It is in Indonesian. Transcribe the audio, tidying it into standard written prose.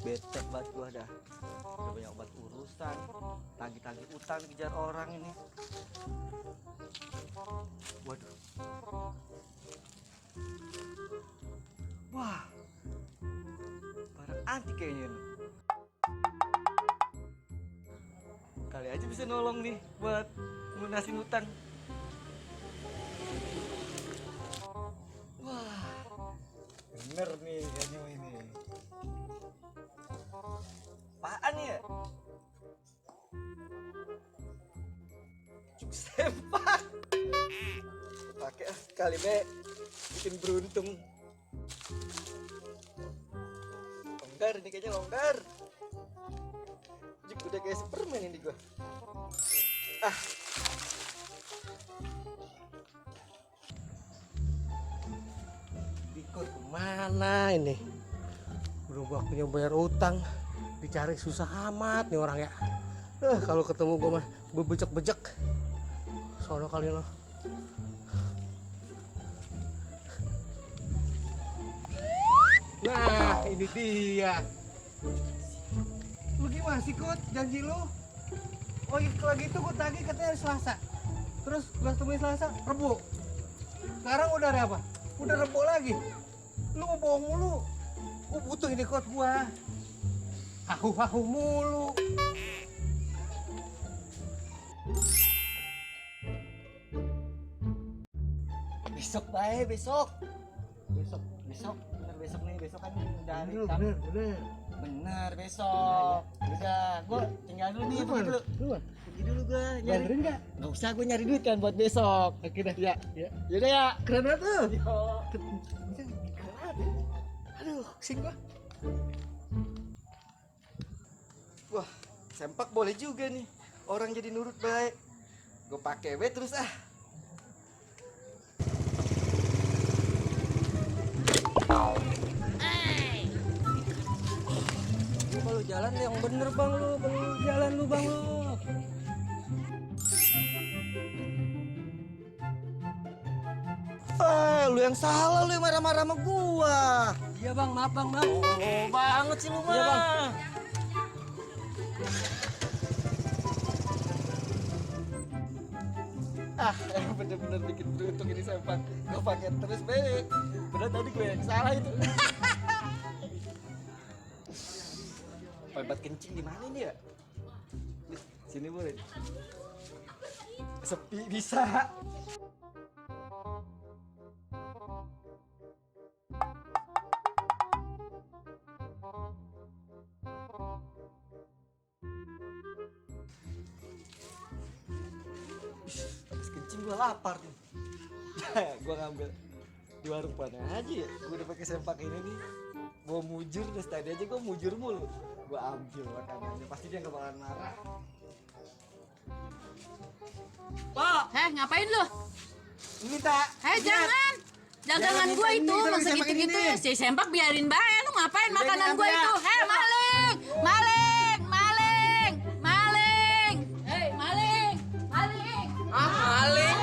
Bete banget gua dah. Udah banyak banget urusan. Tagih-tagih utang dikejar orang ini. Waduh. Wah. Barang antik kayaknya nih. Kali aja bisa nolong nih buat lunasin utang. Wah. Bener nih kayaknya ini. Apaan ya? Cuk sempak. Pakai kali be bikin beruntung. Longgar ini kayaknya longgar. Juk udah kayak Superman ini gua. Ah. Ikut kemana ini? Belum waktunya bayar utang, dicari susah amat nih orang ya. Kalau ketemu gue mah bebejek-bejek. Sono kali lo. Nah, ini dia. Lu gimana sih, Kut? Janji lu? Oh, kalau gitu gue tagih katanya hari Selasa. Terus gue temuin Selasa, Rebo. Sekarang udah ada apa? Udah Rebo lagi. Lu mau bohong mulu. Gue butuh ini Kut gua. Hahu-hahu mulu. Besok baik, besok. Bener besok nih, besok kan udah hari bener besok. Udah, gua tinggal dulu nih, pergi dulu gua nyari. Benerin nggak? Nggak usah, gua nyari duit kan buat besok. Oke dah. Ya. Yaudah ya. Keren banget tuh. Aduh, pusing gua. Wah, sempak boleh juga nih. Orang jadi nurut baik. Gua pakai terus ah. Lu jalan yang bener bang lu jalan lu bang lu. Lu yang salah, lu yang marah-marah sama gua. Iya bang, maaf bang. Oh banget sih lu mah. Iya bang. Bener-bener bikin beruntung ini sempak. Gua pakai terus be. Bener tadi gue yang salah itu. Tempat kencing di mana ini ya? Sini boleh. Sepi bisa. Habis kencing gua lapar nih. Gua ngambil di warung mana aja ya. Gua udah pakai sempak ini nih. Gua mujur terus tadi aja gua mujur mulu. Gua ambil makanannya, pasti dia gak bakalan marah. Pak! Ngapain lu? Minta. Jangan! Dagangan gua itu, masa gitu-gitu ya. Si sempak biarin bae, lu ngapain makanan gua itu? Maling! Maling! Maling! Maling! Maling! Maling! Maling?